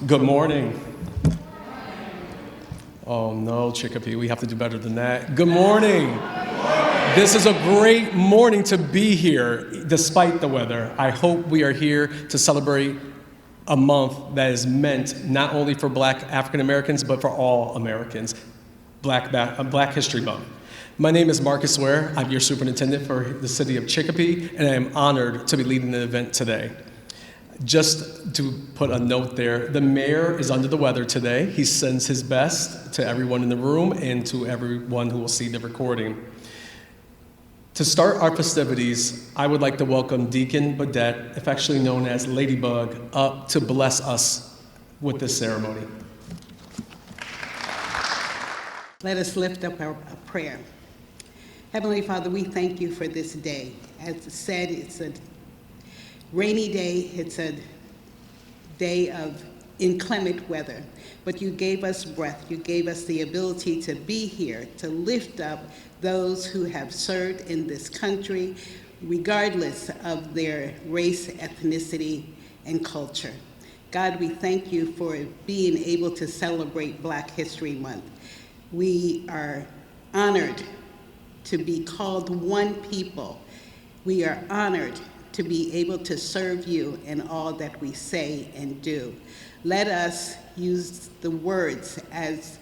Good morning. Oh no, Chicopee, we have to do better than that. Good morning. This is a great morning to be here, despite the weather. I hope we are here to celebrate a month that is meant not only for Black African Americans, but for all Americans, Black History Month. My name is Marcus Ware. I'm your superintendent for the City of Chicopee, and I am honored to be leading the event today. Just to put a note there, the mayor is under the weather today. He sends his best to everyone in the room and to everyone who will see the recording. To start our festivities, I would like to welcome Deacon Badette, affectionately known as Ladybug, up to bless us with this ceremony. Let us lift up a prayer. Heavenly Father, we thank you for this day. As said, it's a rainy day, it's a day of inclement weather, but you gave us breath, you gave us the ability to be here, to lift up those who have served in this country, regardless of their race, ethnicity, and culture. God, we thank you for being able to celebrate Black History Month. We are honored to be called one people. We are honored to be able to serve you in all that we say and do. Let us use the words as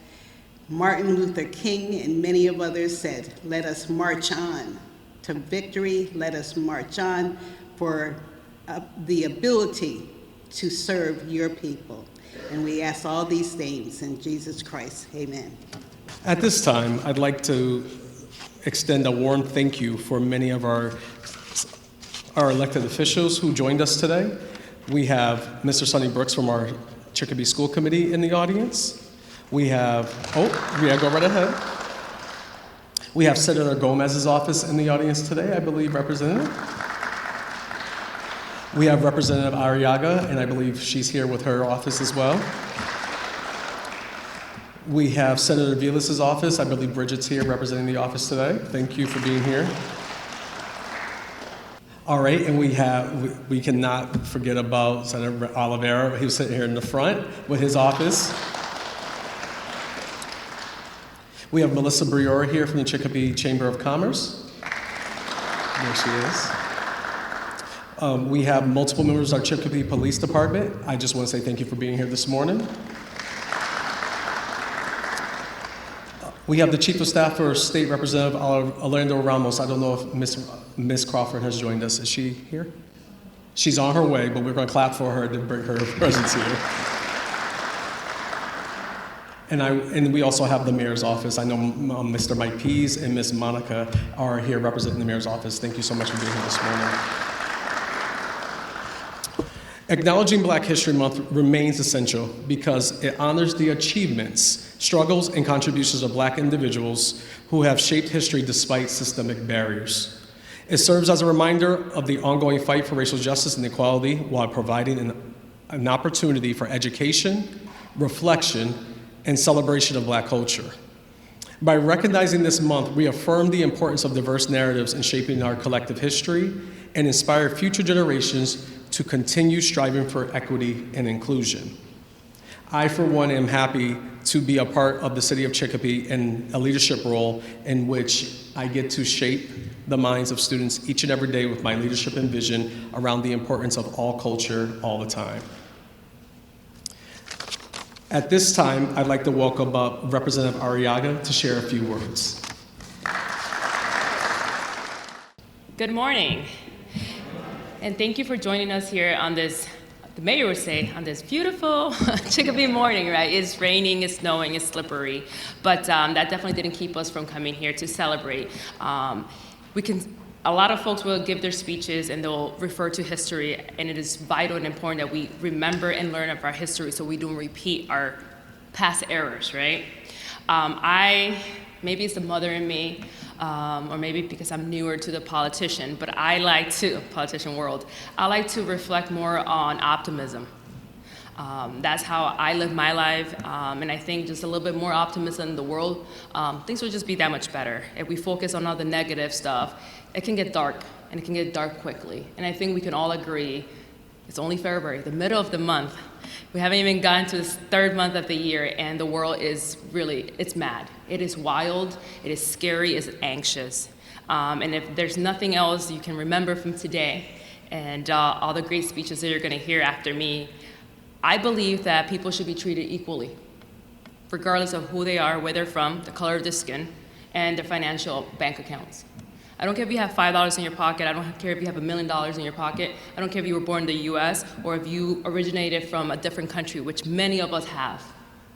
Martin Luther King and many of others said, let us march on to victory. Let us march on for the ability to serve your people. And we ask all these things in Jesus Christ, amen. At this time, I'd like to extend a warm thank you for many of our elected officials who joined us today. We have Mr. Sonny Brooks from our Chicopee School Committee in the audience. We have, go right ahead. We have Senator Gomez's office in the audience today, I believe, Representative. We have Representative Arriaga, and I believe she's here with her office as well. We have Senator Vilas's office. I believe Bridget's here representing the office today. Thank you for being here. All right, and we cannot forget about Senator Oliveira, who's sitting here in the front with his office. We have Melissa Briora here from the Chicopee Chamber of Commerce. There she is. We have multiple members of our Chicopee Police Department. I just want to say thank you for being here this morning. We have the Chief of Staff for State Representative Orlando Ramos. I don't know if Ms. Crawford has joined us. Is she here? She's on her way, but we're going to clap for her to bring her presence here. And we also have the Mayor's office. I know Mr. Mike Pease and Ms. Monica are here representing the Mayor's office. Thank you so much for being here this morning. Acknowledging Black History Month remains essential because it honors the achievements, struggles, and contributions of Black individuals who have shaped history despite systemic barriers. It serves as a reminder of the ongoing fight for racial justice and equality while providing an opportunity for education, reflection, and celebration of Black culture. By recognizing this month, we affirm the importance of diverse narratives in shaping our collective history and inspire future generations to continue striving for equity and inclusion. I, for one, am happy to be a part of the City of Chicopee in a leadership role in which I get to shape the minds of students each and every day with my leadership and vision around the importance of all culture all the time. At this time, I'd like to welcome up Representative Arriaga to share a few words. Good morning. And thank you for joining us here on this, the mayor would say, on this beautiful Chicopee morning, right? It's raining, it's snowing, it's slippery, but that definitely didn't keep us from coming here to celebrate. A lot of folks will give their speeches and they'll refer to history, and it is vital and important that we remember and learn of our history so we don't repeat our past errors, right? Maybe it's the mother in me, or maybe because I'm newer to the politician world, I like to reflect more on optimism. That's how I live my life, and I think just a little bit more optimism in the world, things will just be that much better. If we focus on all the negative stuff, it can get dark, and it can get dark quickly. And I think we can all agree, it's only February, the middle of the month, We haven't even gotten to this third month of the year, and the world is really, it's mad. It is wild, it is scary, it's anxious. And if there's nothing else you can remember from today, and all the great speeches that you're gonna hear after me, I believe that people should be treated equally, regardless of who they are, where they're from, the color of their skin, and their financial bank accounts. I don't care if you have $5 in your pocket. I don't care if you have $1 million in your pocket. I don't care if you were born in the US or if you originated from a different country, which many of us have.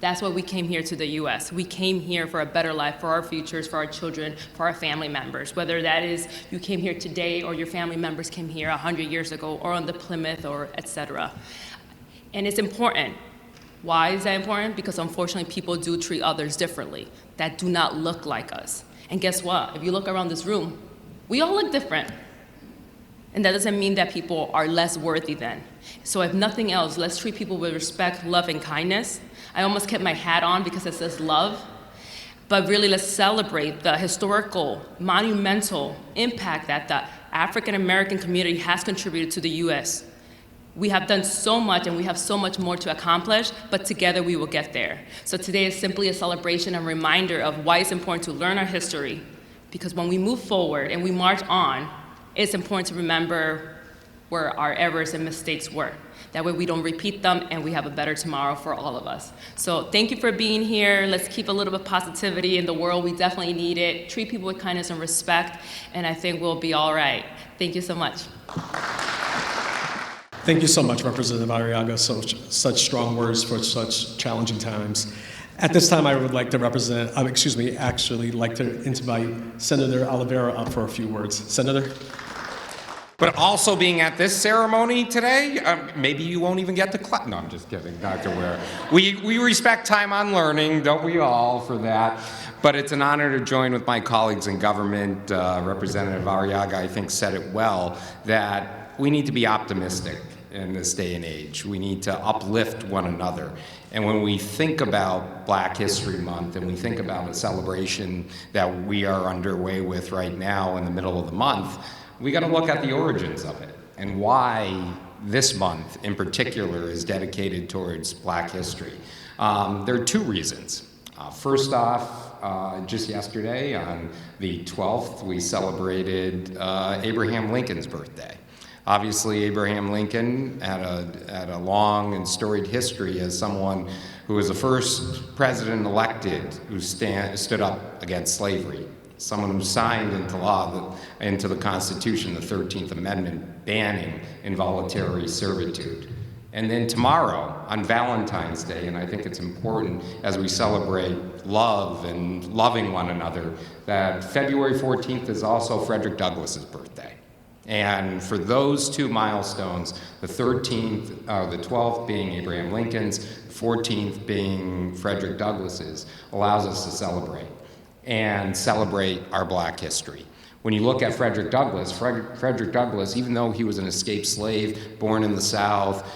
That's why we came here to the US. We came here for a better life, for our futures, for our children, for our family members. Whether that is you came here today or your family members came here 100 years ago or on the Plymouth or etc. And it's important. Why is that important? Because unfortunately people do treat others differently that do not look like us. And guess what? If you look around this room, we all look different. And that doesn't mean that people are less worthy than. So if nothing else, let's treat people with respect, love, and kindness. I almost kept my hat on because it says love. But really, let's celebrate the historical, monumental impact that the African American community has contributed to the US. We have done so much and we have so much more to accomplish, but together we will get there. So today is simply a celebration and reminder of why it's important to learn our history, because when we move forward and we march on, it's important to remember where our errors and mistakes were. That way we don't repeat them and we have a better tomorrow for all of us. So thank you for being here. Let's keep a little bit of positivity in the world. We definitely need it. Treat people with kindness and respect, and I think we'll be all right. Thank you so much. Thank you so much, Representative Arriaga. Such strong words for such challenging times. At this time, I would like to invite Senator Oliveira up for a few words. Senator? But also being at this ceremony today, maybe you won't even get to clap. No, I'm just kidding, Dr. Ware. We respect time on learning, don't we all, for that? But it's an honor to join with my colleagues in government. Representative Arriaga, I think, said it well, that we need to be optimistic in this day and age. We need to uplift one another. And when we think about Black History Month and we think about a celebration that we are underway with right now in the middle of the month, we got to look at the origins of it and why this month in particular is dedicated towards Black history. There are two reasons. First off, just yesterday on the 12th, we celebrated Abraham Lincoln's birthday. Obviously, Abraham Lincoln had a long and storied history as someone who was the first president elected who stood up against slavery, someone who signed into law, into the Constitution, the 13th Amendment, banning involuntary servitude. And then tomorrow, on Valentine's Day, and I think it's important as we celebrate love and loving one another, that February 14th is also Frederick Douglass's birthday. And for those two milestones, the 12th being Abraham Lincoln's, the 14th being Frederick Douglass's, allows us to celebrate our Black history. When you look at Frederick Douglass, even though he was an escaped slave, born in the South,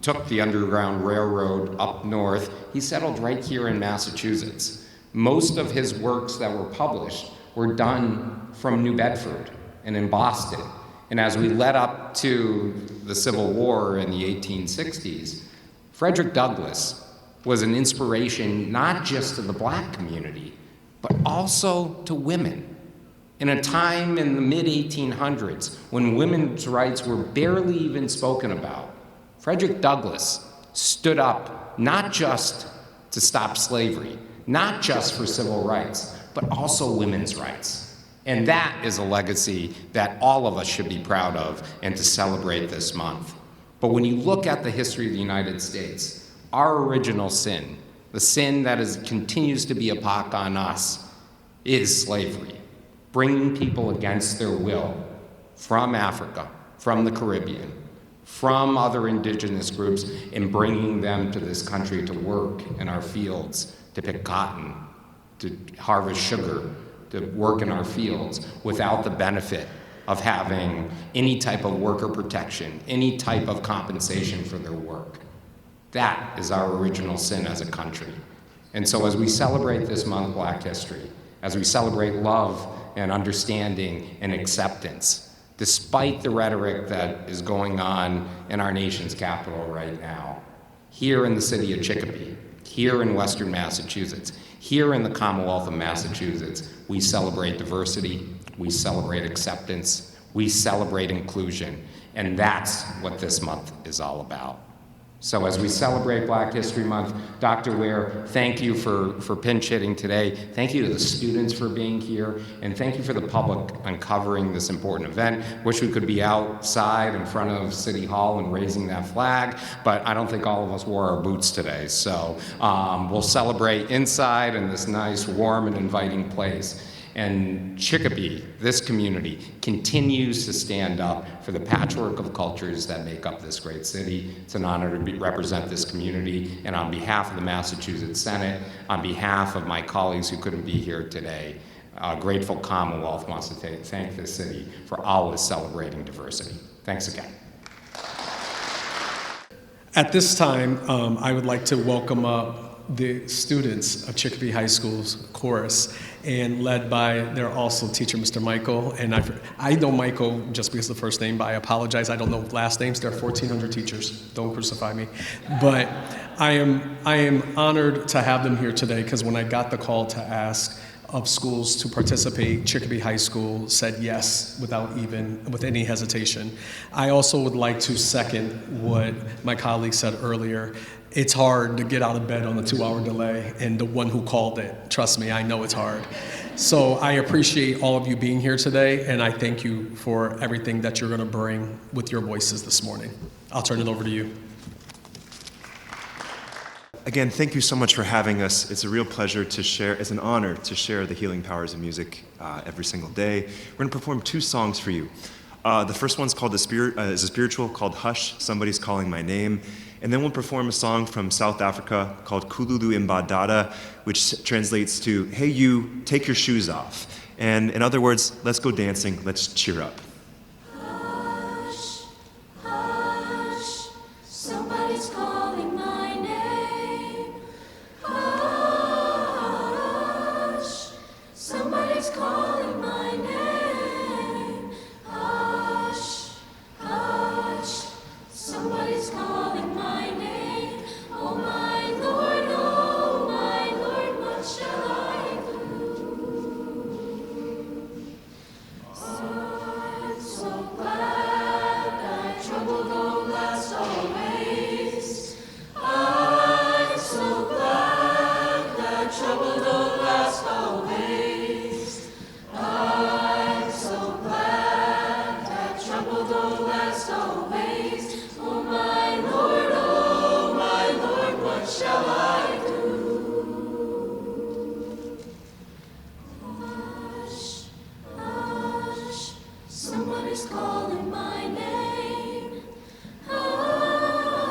took the Underground Railroad up north, he settled right here in Massachusetts. Most of his works that were published were done from New Bedford and in Boston. And as we led up to the Civil War in the 1860s, Frederick Douglass was an inspiration not just to the Black community, but also to women. In a time in the mid-1800s when women's rights were barely even spoken about, Frederick Douglass stood up not just to stop slavery, not just for civil rights, but also women's rights. And that is a legacy that all of us should be proud of and to celebrate this month. But when you look at the history of the United States, our original sin, the sin that continues to be a pock on us, is slavery. Bringing people against their will from Africa, from the Caribbean, from other indigenous groups, and bringing them to this country to work in our fields, to pick cotton, to harvest sugar, to work in our fields without the benefit of having any type of worker protection, any type of compensation for their work. That is our original sin as a country. And so as we celebrate this month, Black History, as we celebrate love and understanding and acceptance, despite the rhetoric that is going on in our nation's capital right now, here in the city of Chicopee, here in Western Massachusetts, here in the Commonwealth of Massachusetts, we celebrate diversity, we celebrate acceptance, we celebrate inclusion, and that's what this month is all about. So as we celebrate Black History Month, Dr. Ware, thank you for pinch hitting today. Thank you to the students for being here, and thank you for the public on covering this important event. Wish we could be outside in front of City Hall and raising that flag, but I don't think all of us wore our boots today. So we'll celebrate inside in this nice, warm, and inviting place. And Chicopee, this community, continues to stand up for the patchwork of cultures that make up this great city. It's an honor to represent this community. And on behalf of the Massachusetts Senate, on behalf of my colleagues who couldn't be here today, Grateful Commonwealth wants to thank this city for always celebrating diversity. Thanks again. At this time, I would like to welcome up the students of Chicopee High School's chorus, and led by their also teacher, Mr. Michael. And I know Michael just because of the first name, but I apologize, I don't know last names. There are 1,400 teachers. Don't crucify me. But I am honored to have them here today, because when I got the call to ask of schools to participate, Chicopee High School said yes with any hesitation. I also would like to second what my colleague said earlier. It's hard to get out of bed on a 2-hour delay, and the one who called it, trust me, I know it's hard. So I appreciate all of you being here today, and I thank you for everything that you're going to bring with your voices this morning. I'll turn it over to you. Again, thank you so much for having us. It's a real pleasure to share, it's an honor to share the healing powers of music every single day. We're going to perform 2 songs for you. The first one's called is a spiritual called Hush, Somebody's Calling My Name. And then we'll perform a song from South Africa called Kululu Imbadada, which translates to, hey you, take your shoes off. And in other words, let's go dancing, let's cheer up. Hush, hush, somebody's calling my name. Hush, somebody's calling my name. Hush, hush, somebody's calling my name. Oh my Lord, what shall I do? I'm so glad that trouble don't last always. I'm so glad that trouble don't last always. I'm so glad that trouble don't last always. Oh my Lord, what shall I do? Hush, hush, somebody's calling my name. Hush,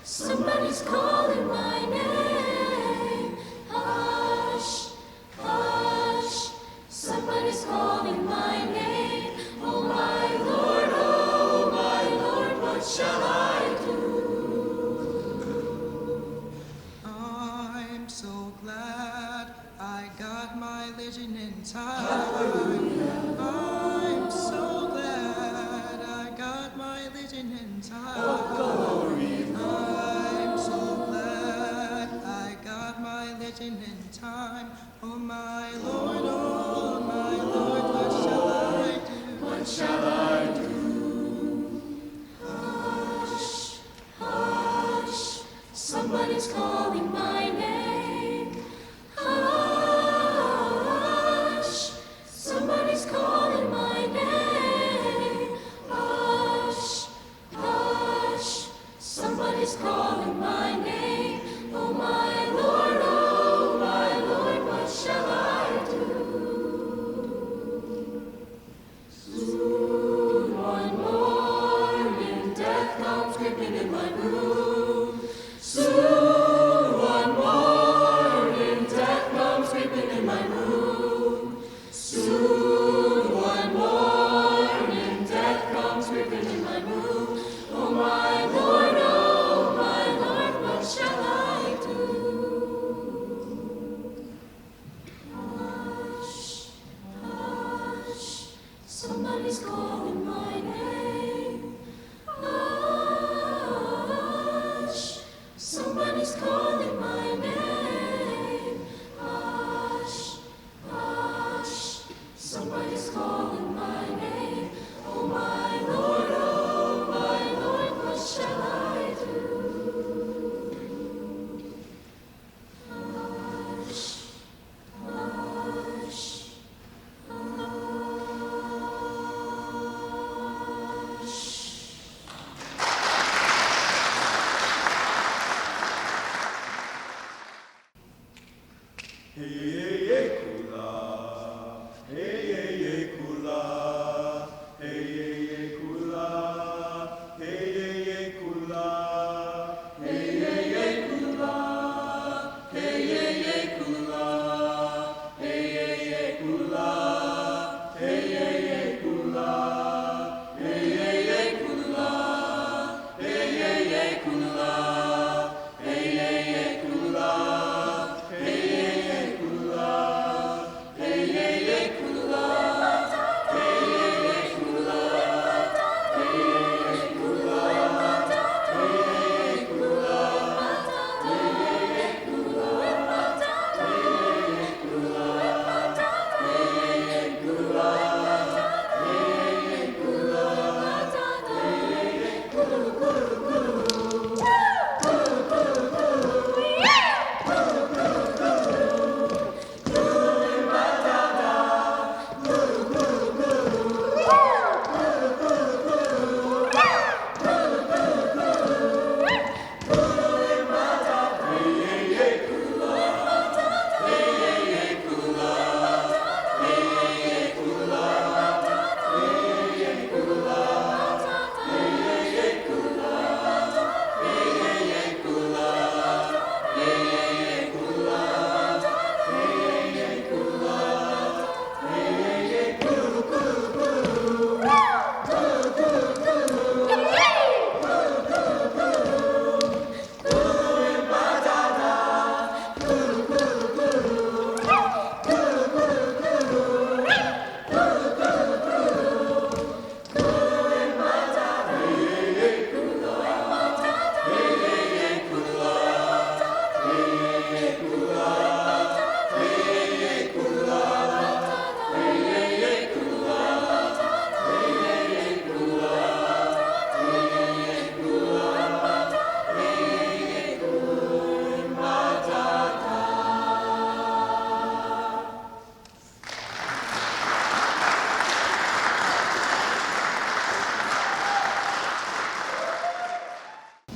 somebody's calling my name. Hush, hush, somebody's calling my name. Oh my Lord, what shall I do? I'm so glad I got my religion in time. I'm so glad I got my religion in time. I'm so glad I got my religion in time. Oh my Lord, what shall I do? What shall I do? Hush, hush, somebody's calling my name. Hush, somebody's calling my name. Hush, hush, somebody's calling my name. Oh my Lord, what shall I do? Somebody's calling my name. Hush, somebody's calling my name. Hush, hush, somebody's calling my name. Oh my Lord, what shall I do? Hush, hush,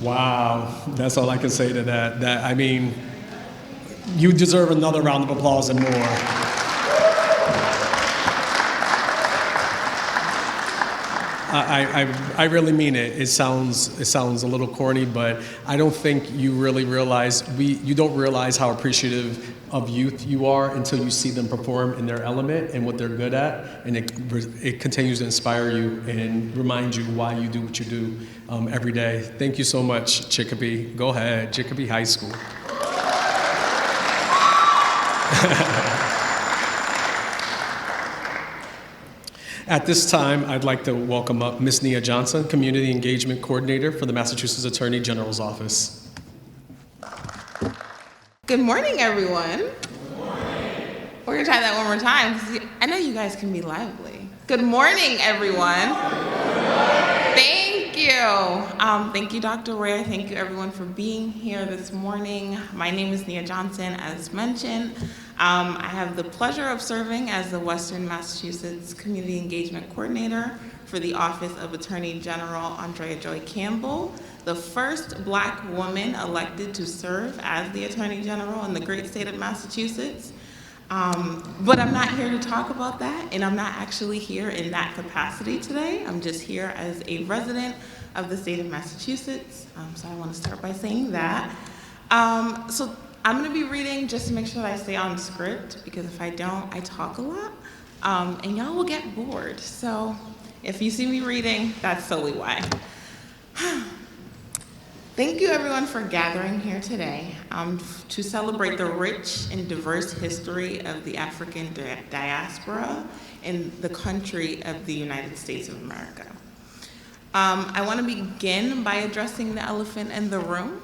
Wow, that's all I can say to that. I mean, you deserve another round of applause and more. I really mean it. It sounds a little corny, but I don't think you really realize you don't realize how appreciative of youth you are until you see them perform in their element and what they're good at, and it continues to inspire you and remind you why you do what you do every day. Thank you so much, Chicopee. Go ahead, Chicopee High School. At this time, I'd like to welcome up Ms. Nia Johnson, Community Engagement Coordinator for the Massachusetts Attorney General's Office. Good morning, everyone. Good morning. We're going to try that one more time, because I know you guys can be lively. Good morning, everyone. Thank you. Thank you, Dr. Ware. Thank you, everyone, for being here this morning. My name is Nia Johnson, as mentioned. I have the pleasure of serving as the Western Massachusetts Community Engagement Coordinator for the Office of Attorney General Andrea Joy Campbell, the first Black woman elected to serve as the Attorney General in the great state of Massachusetts. But I'm not here to talk about that, and I'm not actually here in that capacity today. I'm just here as a resident of the state of Massachusetts, so I want to start by saying that. So I'm going to be reading just to make sure that I stay on script, because if I don't, I talk a lot, and y'all will get bored. So if you see me reading, that's solely why. Thank you everyone for gathering here today to celebrate the rich and diverse history of the African diaspora in the country of the United States of America. I want to begin by addressing the elephant in the room.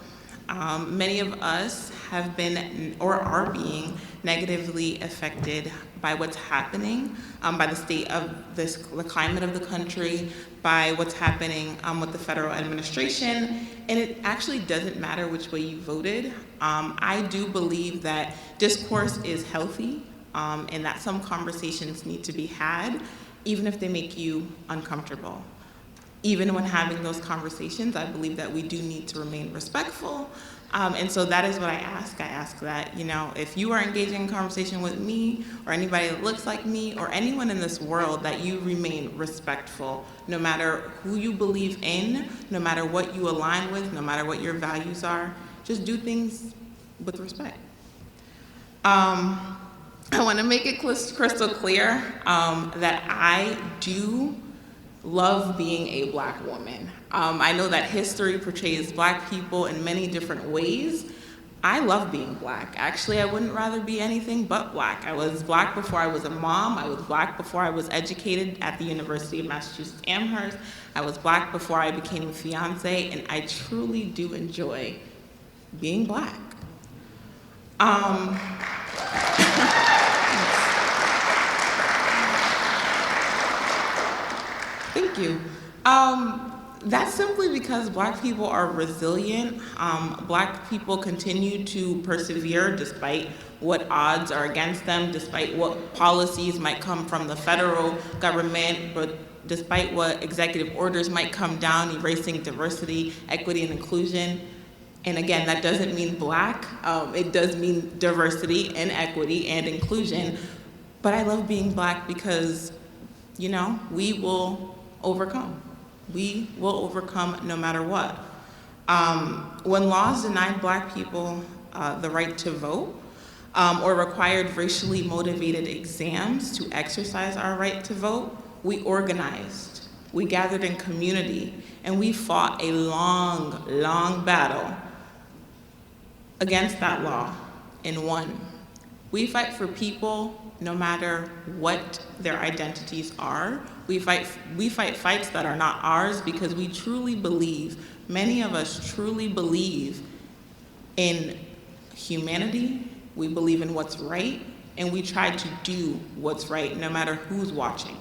Many of us have been or are being negatively affected by what's happening, by the state of the climate of the country, by what's happening with the federal administration, and it actually doesn't matter which way you voted. I do believe that discourse is healthy, and that some conversations need to be had, even if they make you uncomfortable. Even when having those conversations, I believe that we do need to remain respectful. And so that is what I ask. I ask that, if you are engaging in conversation with me or anybody that looks like me or anyone in this world, that you remain respectful, no matter who you believe in, no matter what you align with, no matter what your values are. Just do things with respect. I want to make it crystal clear that I do love being a Black woman. I know that history portrays Black people in many different ways. I love being Black. Actually, I wouldn't rather be anything but Black. I was Black before I was a mom. I was Black before I was educated at the University of Massachusetts Amherst. I was Black before I became a fiance, and I truly do enjoy being Black. Thank you. That's simply because Black people are resilient. Black people continue to persevere despite what odds are against them, despite what policies might come from the federal government, but despite what executive orders might come down, erasing diversity, equity, and inclusion. And again, that doesn't mean Black. It does mean diversity and equity and inclusion. But I love being Black because, we will overcome. We will overcome no matter what. When laws denied Black people the right to vote or required racially motivated exams to exercise our right to vote, we organized, we gathered in community, and we fought a long, long battle against that law and won. We fight for people no matter what their identities are. We fight fights that are not ours because we truly believe, many of us truly believe in humanity, we believe in what's right, and we try to do what's right no matter who's watching.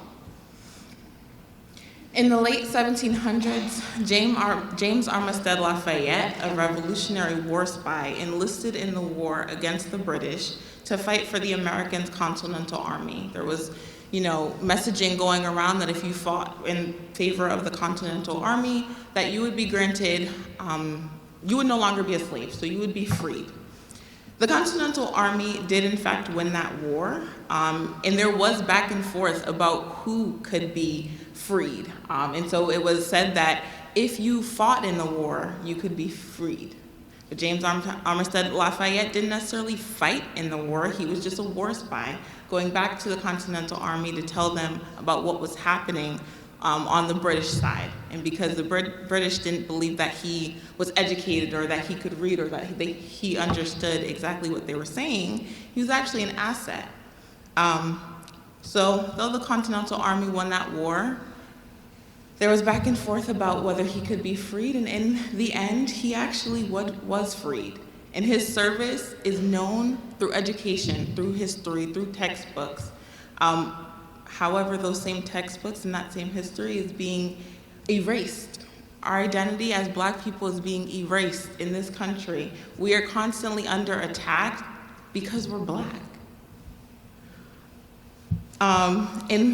In the late 1700s, James Armistead Lafayette, a Revolutionary War spy, enlisted in the war against the British to fight for the American Continental Army. There was, messaging going around that if you fought in favor of the Continental Army, that you would be granted, you would no longer be a slave, so you would be freed. The Continental Army did in fact win that war, and there was back and forth about who could be freed. And so it was said that if you fought in the war, you could be freed. But James Armistead Lafayette didn't necessarily fight in the war. He was just a war spy going back to the Continental Army to tell them about what was happening on the British side. And because the British didn't believe that he was educated or that he could read or that he understood exactly what they were saying, he was actually an asset. So though the Continental Army won that war, there was back and forth about whether he could be freed, and in the end, he actually was freed. And his service is known through education, through history, through textbooks. However, those same textbooks and that same history is being erased. Our identity as Black people is being erased in this country. We are constantly under attack because we're Black. In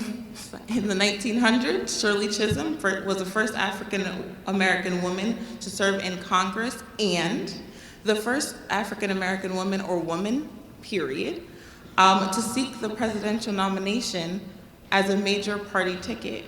the 1900s, Shirley Chisholm was the first African-American woman to serve in Congress and the first African-American woman or woman, period, to seek the presidential nomination as a major party ticket.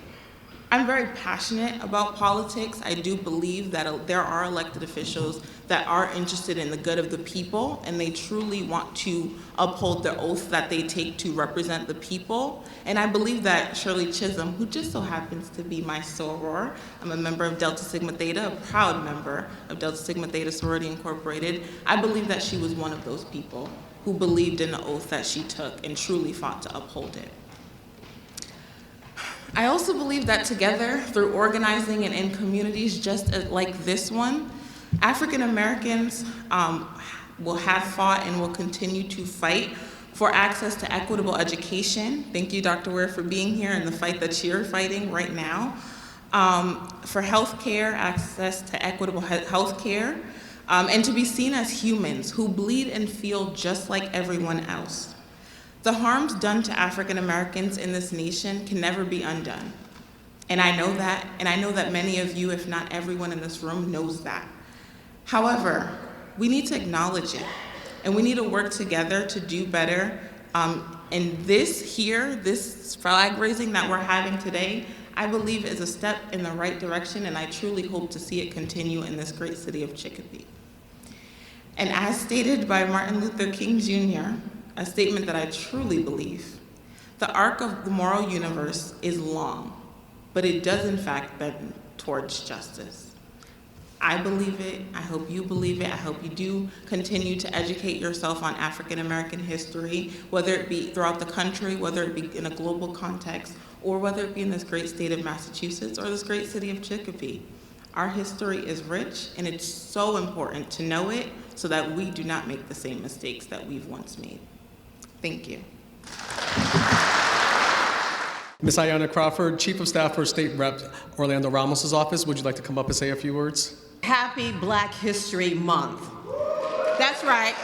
I'm very passionate about politics. I do believe that there are elected officials that are interested in the good of the people, and they truly want to uphold the oath that they take to represent the people. And I believe that Shirley Chisholm, who just so happens to be my soror, I'm a member of Delta Sigma Theta, a proud member of Delta Sigma Theta Sorority Incorporated, I believe that she was one of those people who believed in the oath that she took and truly fought to uphold it. I also believe that together, through organizing and in communities just like this one, African Americans will have fought and will continue to fight for access to equitable education. Thank you, Dr. Ware, for being here and the fight that you're fighting right now. For health care, access to equitable health care, and to be seen as humans who bleed and feel just like everyone else. The harms done to African Americans in this nation can never be undone. And I know that, and I know that many of you, if not everyone in this room, knows that. However, we need to acknowledge it, and we need to work together to do better. And this flag raising that we're having today, I believe is a step in the right direction, and I truly hope to see it continue in this great city of Chicopee. And as stated by Martin Luther King Jr., a statement that I truly believe, the arc of the moral universe is long, but it does in fact bend towards justice. I believe it, I hope you believe it, I hope you do continue to educate yourself on African American history, whether it be throughout the country, whether it be in a global context, or whether it be in this great state of Massachusetts or this great city of Chicopee. Our history is rich, and it's so important to know it so that we do not make the same mistakes that we've once made. Thank you. Ms. Ayanna Crawford, Chief of Staff for State Rep Orlando Ramos' office, would you like to come up and say a few words? Happy Black History Month. That's right.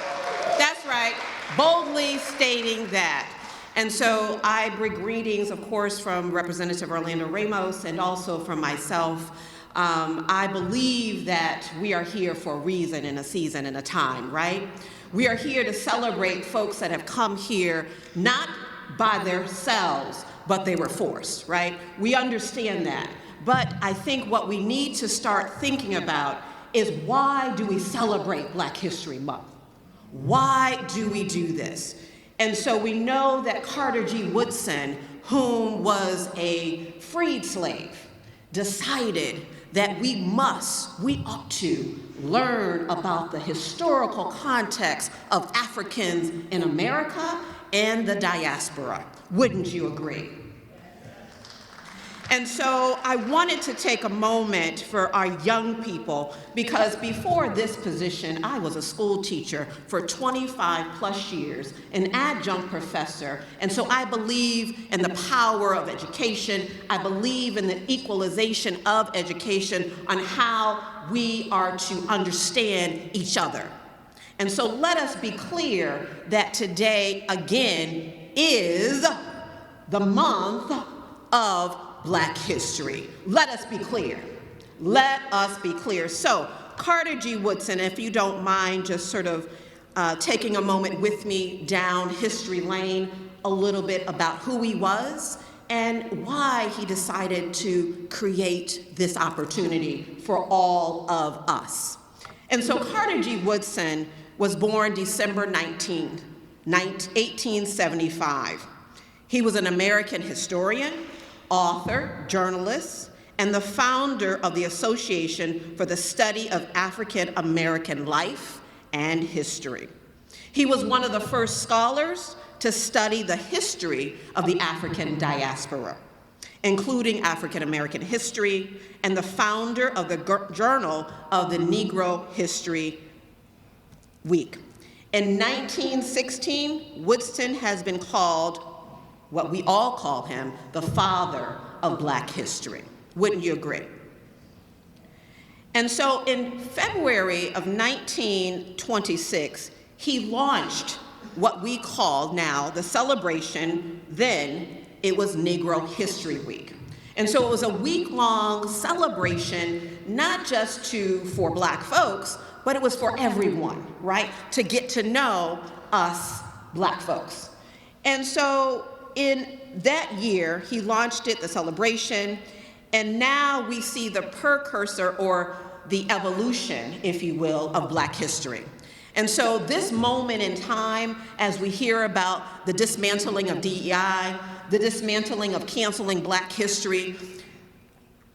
That's right. Boldly stating that. And so I bring greetings, of course, from Representative Orlando Ramos and also from myself. I believe that we are here for a reason and a season and a time, right? We are here to celebrate folks that have come here not by themselves, but they were forced, right? We understand that. But I think what we need to start thinking about is, why do we celebrate Black History Month? Why do we do this? And so we know that Carter G. Woodson, whom was a freed slave, decided that we ought to learn about the historical context of Africans in America and the diaspora. Wouldn't you agree? And so I wanted to take a moment for our young people, because before this position, I was a school teacher for 25 plus years, an adjunct professor. And so I believe in the power of education. I believe in the equalization of education on how we are to understand each other. And so let us be clear that today, again, is the month of Black history. Let us be clear. Let us be clear. So, Carter G. Woodson, if you don't mind just sort of taking a moment with me down history lane a little bit about who he was and why he decided to create this opportunity for all of us. And so Carter G. Woodson was born December 19, 1875. He was an American historian, author, journalist, and the founder of the Association for the Study of African American Life and History. He was one of the first scholars to study the history of the African diaspora, including African American history, and the founder of the Journal of the Negro History Week. In 1916, Woodson has been called, what we all call him, the father of Black history. Wouldn't you agree? And so in February of 1926, he launched what we call now the celebration, then it was Negro History Week. And so it was a week-long celebration, not just for Black folks, but it was for everyone, right? To get to know us Black folks. And so in that year, he launched it, the celebration, And now we see the precursor, or the evolution, if you will, of Black history. And so this moment in time, as we hear about the dismantling of DEI, the dismantling of canceling Black history,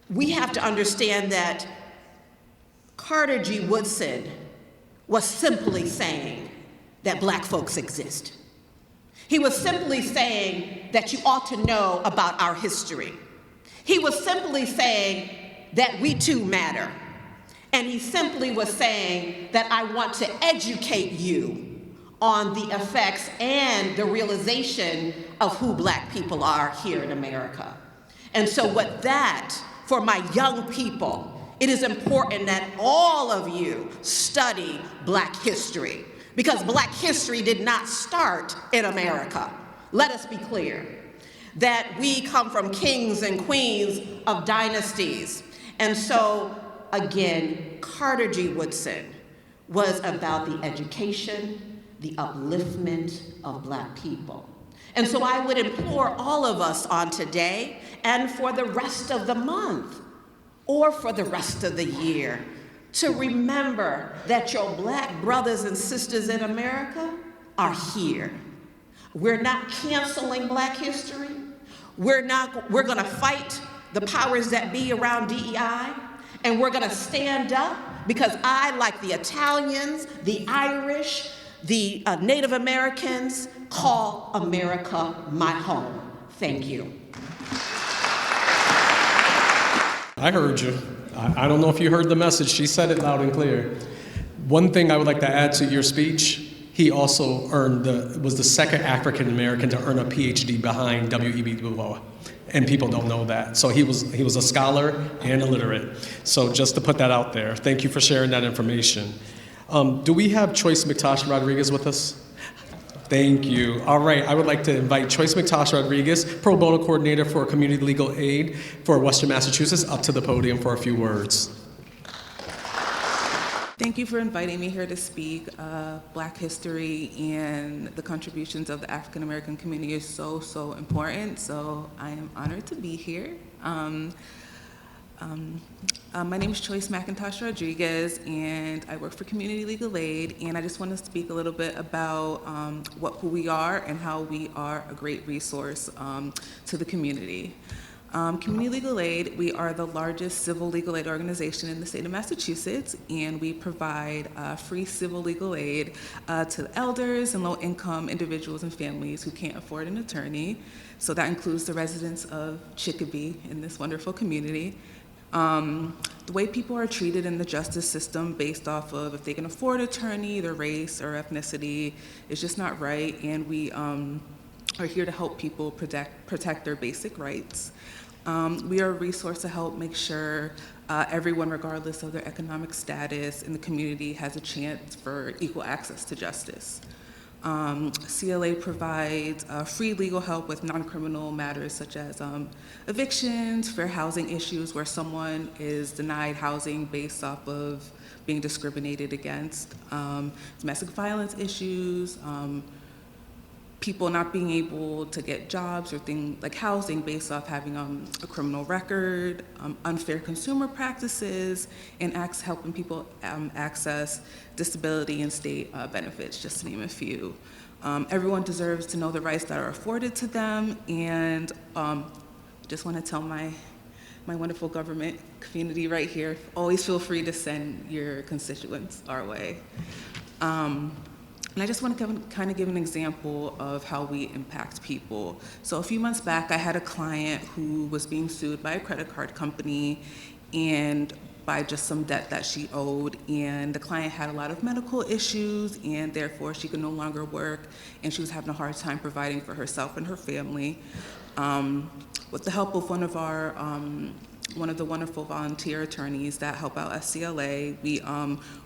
we have to understand that Carter G. Woodson was simply saying that Black folks exist. He was simply saying that you ought to know about our history. He was simply saying that we too matter. And he simply was saying that I want to educate you on the effects and the realization of who Black people are here in America. And so with that, for my young people, it is important that all of you study Black history, because Black history did not start in America. Let us be clear that we come from kings and queens of dynasties. And so, again, Carter G. Woodson was about the education, the upliftment of Black people. And so I would implore all of us on today and for the rest of the month or for the rest of the year to remember that your Black brothers and sisters in America are here. We're not canceling Black history. We're gonna fight the powers that be around DEI, and we're gonna stand up because I, like the Italians, the Irish, the Native Americans, call America my home. Thank you. I heard you. I don't know if you heard the message. She said it loud and clear. One thing I would like to add to your speech, he also was the second African American to earn a PhD behind W.E.B. Du Bois. And people don't know that. So he was a scholar and illiterate. So just to put that out there, thank you for sharing that information. Do we have Choice McTosh Rodriguez with us? Thank you. All right, I would like to invite Choice McTosh Rodriguez, Pro Bono Coordinator for Community Legal Aid for Western Massachusetts, up to the podium for a few words. Thank you for inviting me here to speak. Black history and the contributions of the African American community is so, so important, so I am honored to be here. My name is Choice McIntosh Rodriguez, and I work for Community Legal Aid, and I just want to speak a little bit about who we are and how we are a great resource to the community. Community Legal Aid, we are the largest civil legal aid organization in the state of Massachusetts, and we provide free civil legal aid to elders and low-income individuals and families who can't afford an attorney. So that includes the residents of Chicopee in this wonderful community. The way people are treated in the justice system based off of if they can afford an attorney, their race or ethnicity is just not right, and we are here to help people protect their basic rights. We are a resource to help make sure everyone, regardless of their economic status in the community, has a chance for equal access to justice. CLA provides free legal help with non-criminal matters such as evictions, fair housing issues where someone is denied housing based off of being discriminated against, domestic violence issues, people not being able to get jobs or things like housing based off having a criminal record, unfair consumer practices, and helping people access disability and state benefits, just to name a few. Everyone deserves to know the rights that are afforded to them, and just want to tell my wonderful government community right here, always feel free to send your constituents our way. And I just want to kind of give an example of how we impact people. So a few months back, I had a client who was being sued by a credit card company and by just some debt that she owed. And the client had a lot of medical issues, and therefore she could no longer work, and she was having a hard time providing for herself and her family. With the help of one of the wonderful volunteer attorneys that help out at CLA, we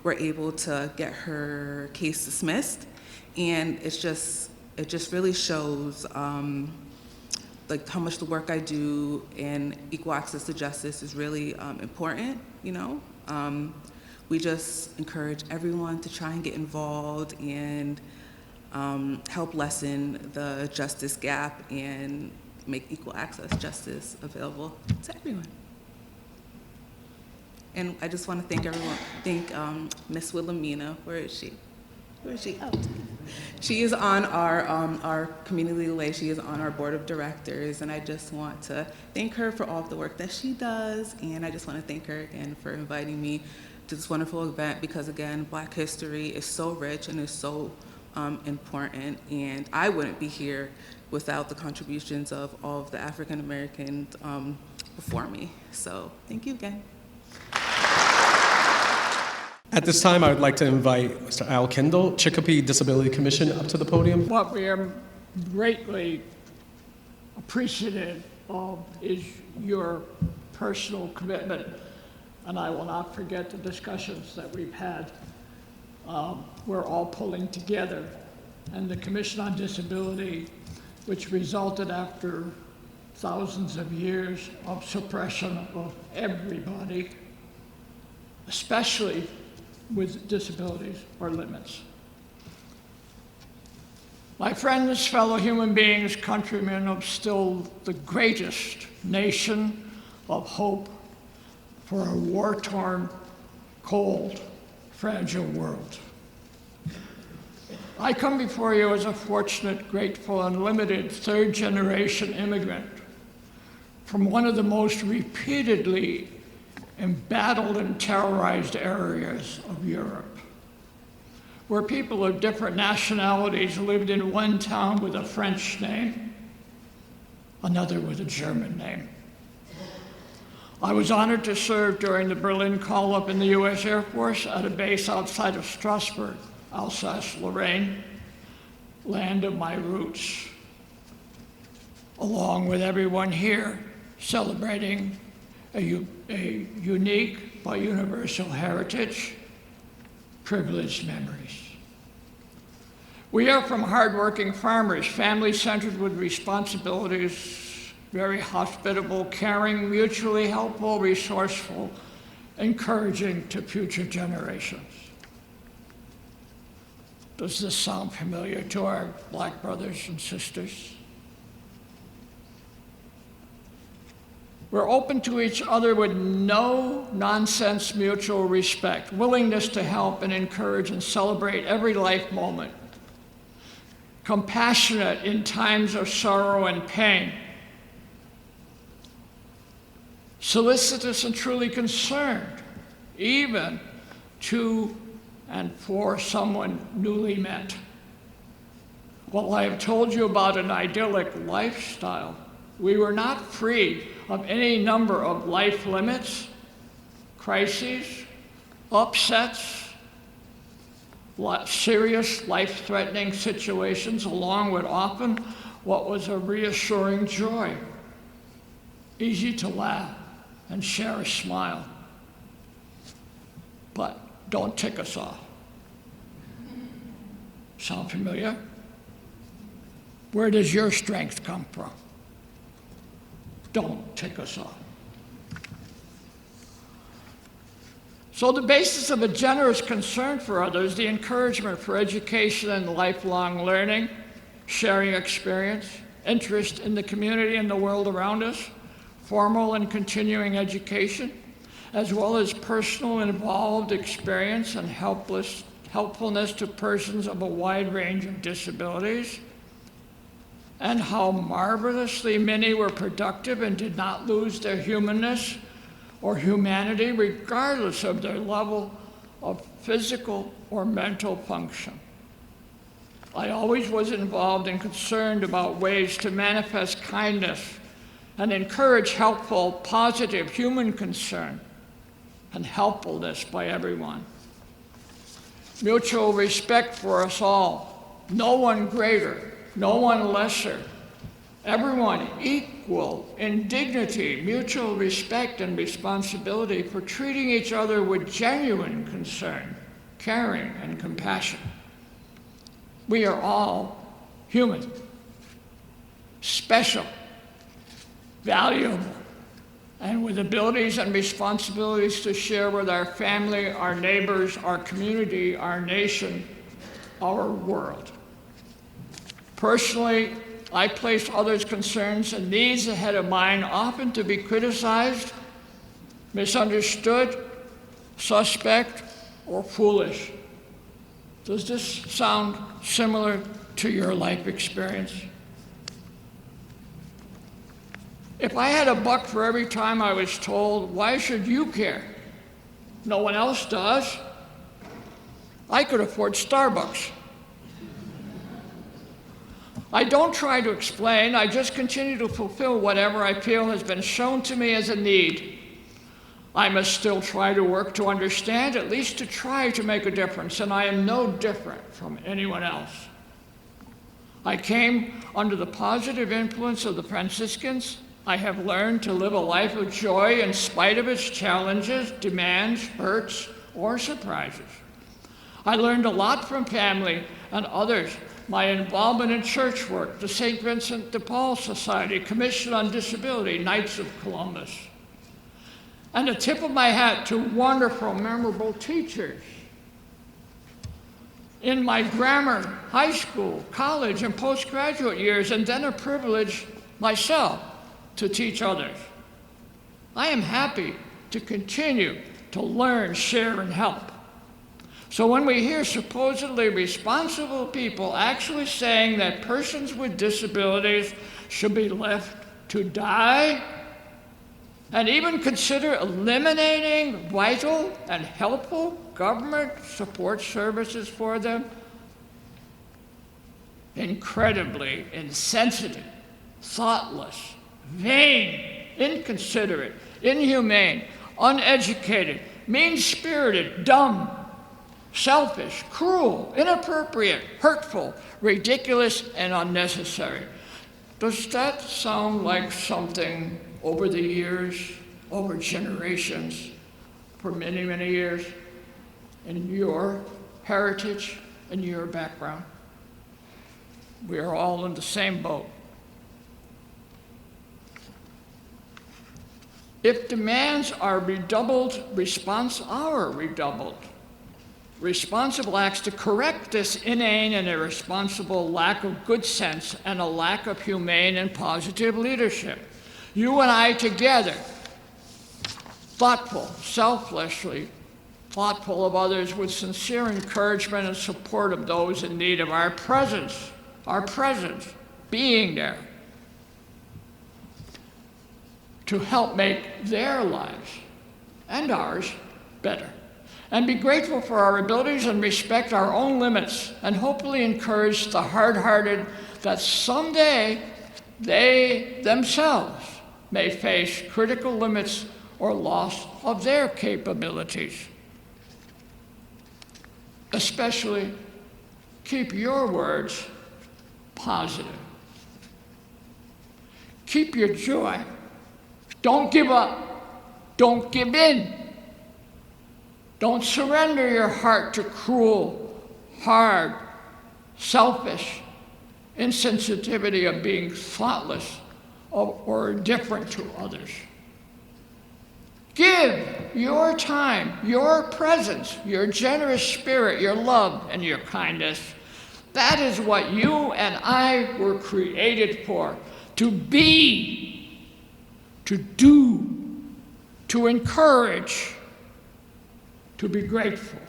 were able to get her case dismissed, and it just really shows like how much the work I do in equal access to justice is really important. You know, we just encourage everyone to try and get involved and help lessen the justice gap and make equal access justice available to everyone. And I just want to thank everyone, thank Miss Wilhelmina. Where is she? Where is she? Oh, she is on our community legal aid. She is on our board of directors, and I just want to thank her for all of the work that she does. And I just want to thank her again for inviting me to this wonderful event, because again, Black history is so rich and is so important, and I wouldn't be here without the contributions of all of the African Americans before me. So thank you again. At this time, I would like to invite Mr. Al Kendall, Chicopee Disability Commission, up to the podium. What we are greatly appreciative of is your personal commitment, and I will not forget the discussions that we've had. We're all pulling together, and the Commission on Disability, which resulted after thousands of years of suppression of everybody, especially with disabilities or limits. My friends, fellow human beings, countrymen of still the greatest nation of hope for a war-torn, cold, fragile world. I come before you as a fortunate, grateful, and limited third-generation immigrant from one of the most repeatedly embattled and terrorized areas of Europe, where people of different nationalities lived in one town with a French name, another with a German name. I was honored to serve during the Berlin call-up in the U.S. Air Force at a base outside of Strasbourg, Alsace-Lorraine, land of my roots, along with everyone here celebrating a unique but universal heritage, privileged memories. We are from hardworking farmers, family-centered with responsibilities, very hospitable, caring, mutually helpful, resourceful, encouraging to future generations. Does this sound familiar to our Black brothers and sisters? We're open to each other with no nonsense mutual respect, willingness to help and encourage and celebrate every life moment, compassionate in times of sorrow and pain, solicitous and truly concerned, even to and for someone newly met. While I have told you about an idyllic lifestyle, we were not free of any number of life limits, crises, upsets, serious life-threatening situations, along with often what was a reassuring joy. Easy to laugh and share a smile, but don't tick us off. Sound familiar? Where does your strength come from? Don't tick us off. So the basis of a generous concern for others, the encouragement for education and lifelong learning, sharing experience, interest in the community and the world around us, formal and continuing education, as well as personal involved experience and helpfulness to persons of a wide range of disabilities, and how marvelously many were productive and did not lose their humanness or humanity regardless of their level of physical or mental function. I always was involved and concerned about ways to manifest kindness and encourage helpful, positive human concern and helpfulness by everyone. Mutual respect for us all, no one greater, no one lesser, everyone equal in dignity, mutual respect and responsibility for treating each other with genuine concern, caring and compassion. We are all human, special, valuable, and with abilities and responsibilities to share with our family, our neighbors, our community, our nation, our world. Personally, I place others' concerns and needs ahead of mine, often to be criticized, misunderstood, suspect, or foolish. Does this sound similar to your life experience? If I had $1 for every time I was told, why should you care? No one else does. I could afford Starbucks. I don't try to explain, I just continue to fulfill whatever I feel has been shown to me as a need. I must still try to work to understand, at least to try to make a difference, and I am no different from anyone else. I came under the positive influence of the Franciscans. I have learned to live a life of joy in spite of its challenges, demands, hurts, or surprises. I learned a lot from family and others. My involvement in church work, the St. Vincent de Paul Society, Commission on Disability, Knights of Columbus. And a tip of my hat to wonderful, memorable teachers in my grammar, high school, college, and postgraduate years, and then a privilege myself to teach others. I am happy to continue to learn, share, and help. So when we hear supposedly responsible people actually saying that persons with disabilities should be left to die, and even consider eliminating vital and helpful government support services for them, incredibly insensitive, thoughtless, vain, inconsiderate, inhumane, uneducated, mean-spirited, dumb, selfish, cruel, inappropriate, hurtful, ridiculous, and unnecessary. Does that sound like something over the years, over generations, for many, many years, in your heritage and your background? We are all in the same boat. If demands are redoubled, responsible acts to correct this inane and irresponsible lack of good sense and a lack of humane and positive leadership. You and I together, thoughtful, selflessly thoughtful of others with sincere encouragement and support of those in need of our presence, being there to help make their lives and ours better. And be grateful for our abilities and respect our own limits, and hopefully encourage the hard-hearted that someday they themselves may face critical limits or loss of their capabilities. Especially, keep your words positive. Keep your joy. Don't give up. Don't give in. Don't surrender your heart to cruel, hard, selfish insensitivity of being thoughtless or indifferent to others. Give your time, your presence, your generous spirit, your love, and your kindness. That is what you and I were created for, to be, to do, to encourage, to be grateful,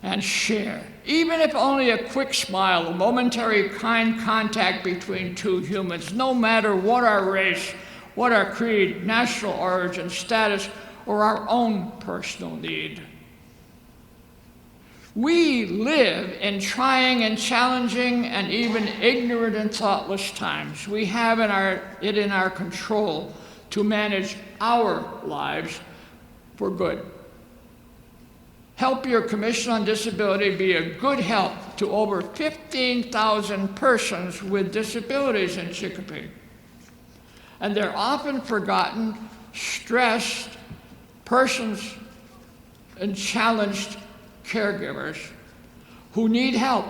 and share. Even if only a quick smile, a momentary kind contact between two humans, no matter what our race, what our creed, national origin, status, or our own personal need. We live in trying and challenging and even ignorant and thoughtless times. We have it in our control to manage our lives for good. Help Your Commission on Disability be a good help to over 15,000 persons with disabilities in Chicopee. And they're often forgotten, stressed persons and challenged caregivers who need help,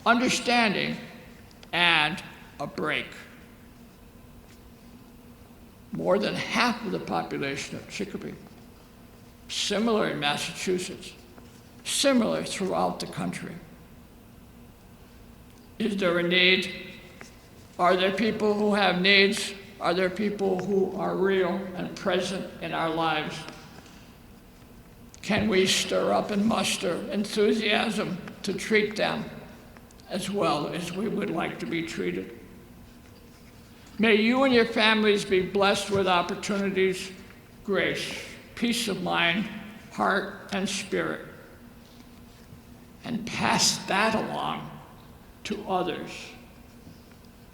understanding, and a break. More than half of the population of Chicopee. Similar in Massachusetts, similar throughout the country. Is there a need? Are there people who have needs? Are there people who are real and present in our lives? can we stir up and muster enthusiasm to treat them as well as we would like to be treated. May you and your families be blessed with opportunities, grace, peace of mind, heart, and spirit, and pass that along to others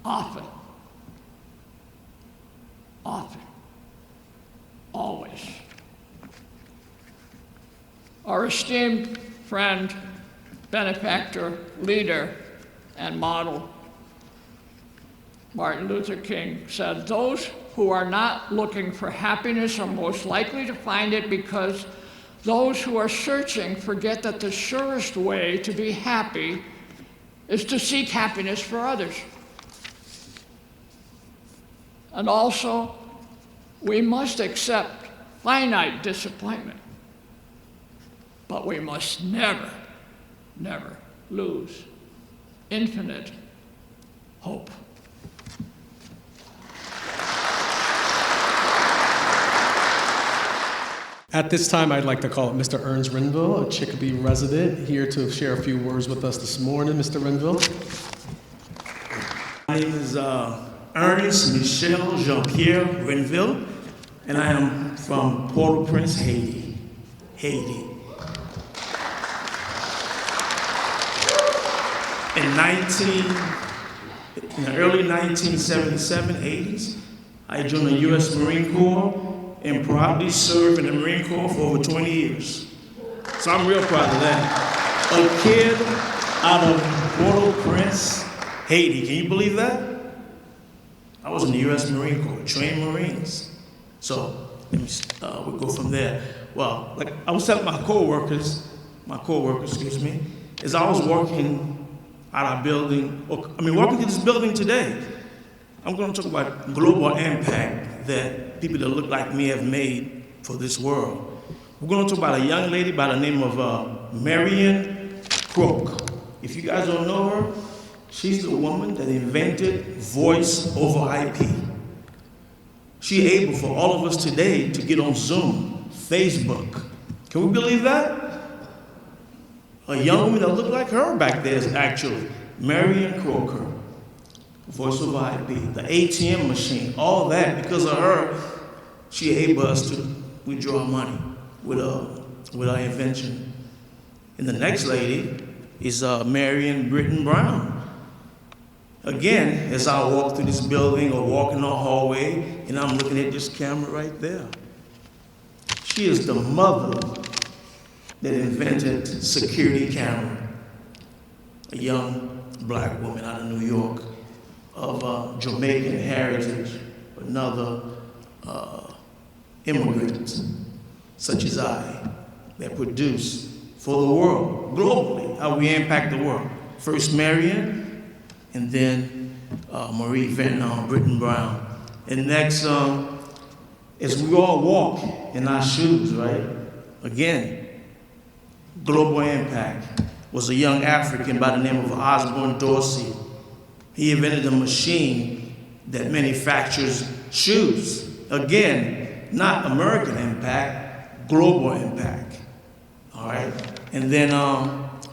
often, always. Our esteemed friend, benefactor, leader, and model, Martin Luther King, said, "Those who are not looking for happiness are most likely to find it, because those who are searching forget that the surest way to be happy is to seek happiness for others." And also, we must accept finite disappointment, but we must never, never lose infinite hope. At this time, I'd like to call up Mr. Ernst Renville, a Chicopee resident, here to share a few words with us this morning. Mr. Renville. My name is Ernest Michel Jean-Pierre Renville, and I am from Port-au-Prince, Haiti. In the early 1977, 80s, I joined the U.S. Marine Corps and proudly served in the Marine Corps for over 20 years. So I'm real proud of that. A kid out of Port-au-Prince, Haiti. Can you believe that? I was in the U.S. Marine Corps, trained Marines. So we'll go from there. Well, like I was telling my coworkers, as I was walking out of our building, walking to this building today, I'm going to talk about global impact that people that look like me have made for this world. We're going to talk about a young lady by the name of Marion Crook. If you guys don't know her, she's the woman that invented voice over IP. She's able for all of us today to get on Zoom, Facebook. Can we believe that? A young woman that looked like her back there is actually Marion Croker. Voice over IP, the ATM machine, all that, because of her, she enabled us to withdraw money with our invention. And the next lady is Marion Britton Brown. Again, as I walk through this building or walk in the hallway, and I'm looking at this camera right there. She is the mother that invented security camera. A young black woman out of New York of Jamaican heritage, another immigrant such as I, that produce for the world, globally, how we impact the world. First Marion, and then Marie Van Britton Brown. And next, as we all walk in our shoes, right? Again, global impact was a young African by the name of Osborne Dorsey. He invented a machine that manufactures shoes. Again, not American impact, global impact. All right? And then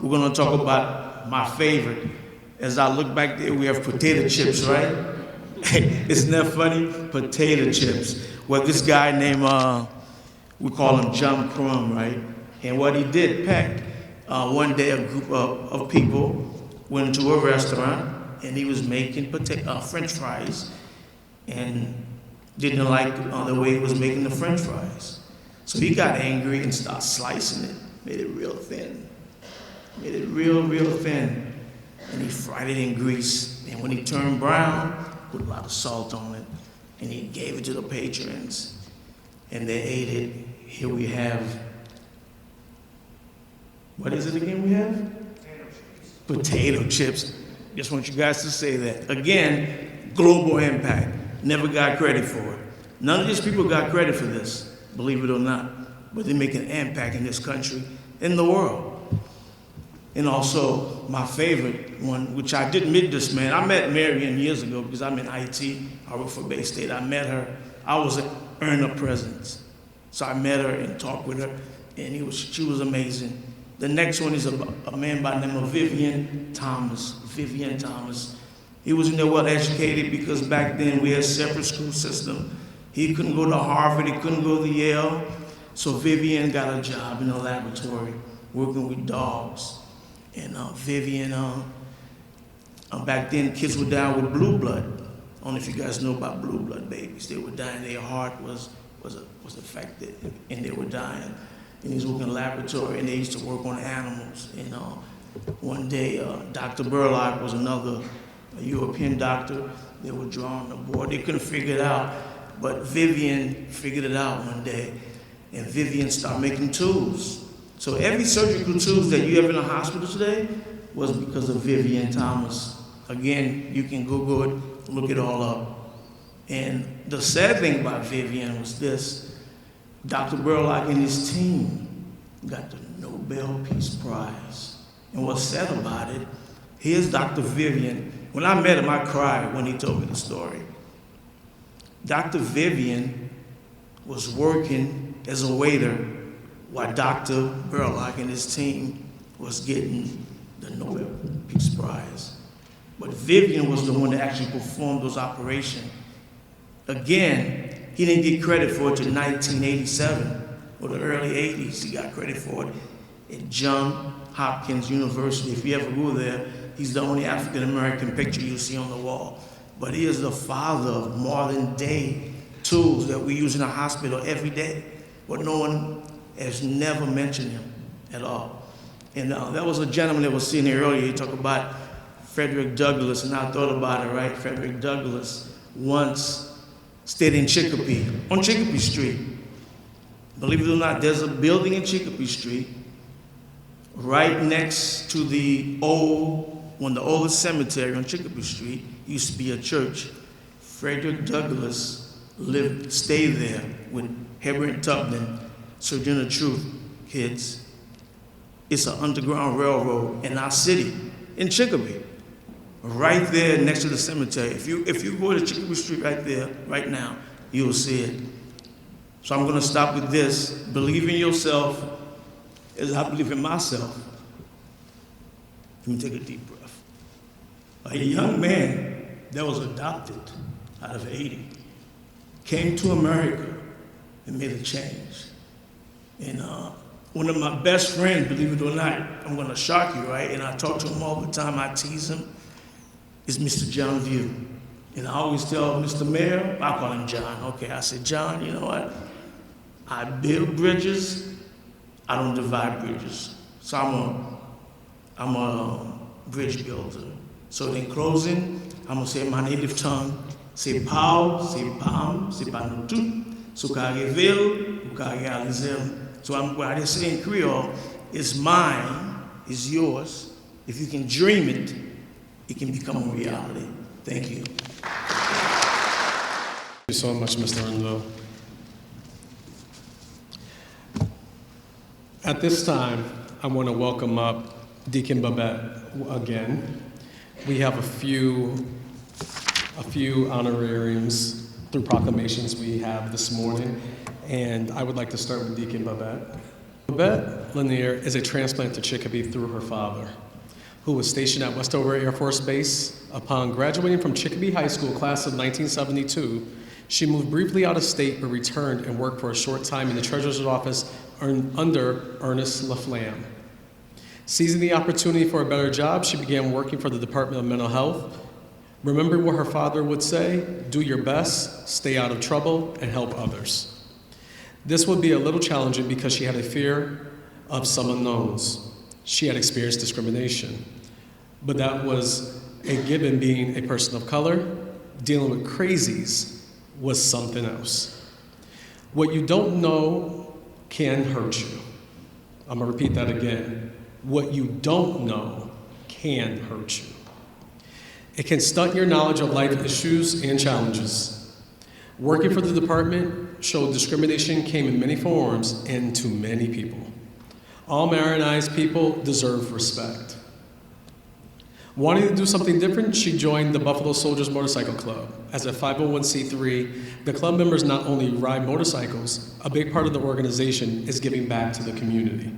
we're going to talk about my favorite. As I look back there, we have potato chips, right? Isn't that funny? Potato chips. Well, this guy named, we call him John Crumb, right? And what he did, packed one day a group of people went into a restaurant, and he was making French fries, and didn't like the way he was making the French fries. So he got angry and started slicing it, made it real thin. Made it real, real thin. And he fried it in grease. And when he turned brown, put a lot of salt on it, and he gave it to the patrons. And they ate it. Here we have, what is it again we have? Potato chips. Just want you guys to say that. Again, global impact. Never got credit for it. None of these people got credit for this, believe it or not. But they make an impact in this country, in the world. And also, my favorite one, which I didn't meet this man. I met Marion years ago because I'm in IT. I work for Bay State. I met her. I was at Earn a Presence. So I met her and talked with her. and she was amazing. The next one is a man by the name of Vivian Thomas. Vivian Thomas. He was well educated because back then we had a separate school system. He couldn't go to Harvard, he couldn't go to Yale. So Vivian got a job in a laboratory working with dogs. And Vivian, back then kids would die with blue blood. I don't know if you guys know about blue blood babies. They were dying, their heart was affected and they were dying. And he was working in a laboratory and they used to work on animals. And one day, Dr. Burlock was another European doctor. They were drawing the board. They couldn't figure it out, but Vivian figured it out one day. And Vivian started making tools. So every surgical tools that you have in a hospital today was because of Vivian Thomas. Again, you can Google it, look it all up. And the sad thing about Vivian was this. Dr. Burlock and his team got the Nobel Peace Prize. And what's sad about it, here's Dr. Vivian. When I met him, I cried when he told me the story. Dr. Vivian was working as a waiter while Dr. Burlock and his team was getting the Nobel Peace Prize. But Vivian was the one that actually performed those operations. Again, he didn't get credit for it till 1987 or the early 80s. He got credit for it at Johns Hopkins University. If you ever go there, he's the only African-American picture you see on the wall. But he is the father of modern day tools that we use in the hospital every day. But no one has never mentioned him at all. And that was a gentleman that was sitting here earlier. He talked about Frederick Douglass, and I thought about it, right? Frederick Douglass once stayed in Chicopee, on Chicopee Street. Believe it or not, there's a building in Chicopee Street right next to the oldest cemetery on Chicopee Street used to be a church. Frederick Douglass stayed there with Herbert Tubman, Sojourner Truth kids. It's an underground railroad in our city, in Chicopee. Right there next to the cemetery. If you go to Chicopee Street right there, right now, you'll see it. So I'm gonna stop with this. Believe in yourself as I believe in myself. Let me take a deep breath. A young man that was adopted out of Haiti came to America and made a change. And one of my best friends, believe it or not, I'm gonna shock you, right? And I talk to him all the time, I tease him. Is Mr. John View. And I always tell Mr. Mayor, I call him John. Okay, I said, John, you know what? I build bridges, I don't divide bridges. So I'm a bridge builder. So in closing, I'm gonna say in my native tongue, say pau, say pam, say panutu, sukagevel, ukagealizel. So what I just say in Creole is mine, is yours. If you can dream it, it can become a reality. Thank you. Thank you so much, Mr. Renville. At this time, I want to welcome up Deacon Babette again. We have a few honorariums through proclamations we have this morning, and I would like to start with Deacon Babette. Babette Lanier is a transplant to Chicopee through her father, who was stationed at Westover Air Force Base. Upon graduating from Chicopee High School, class of 1972, she moved briefly out of state but returned and worked for a short time in the Treasurer's office under Ernest LaFlamme. Seizing the opportunity for a better job, she began working for the Department of Mental Health. Remembering what her father would say, do your best, stay out of trouble, and help others. This would be a little challenging because she had a fear of some unknowns. She had experienced discrimination, but that was a given. Being a person of color, dealing with crazies was something else. What you don't know can hurt you. I'm gonna repeat that again. What you don't know can hurt you. It can stunt your knowledge of life issues and challenges. Working for the department showed discrimination came in many forms and to many people. All Maronized people deserve respect. Wanting to do something different, she joined the Buffalo Soldiers Motorcycle Club. As a 501c3, the club members not only ride motorcycles, a big part of the organization is giving back to the community.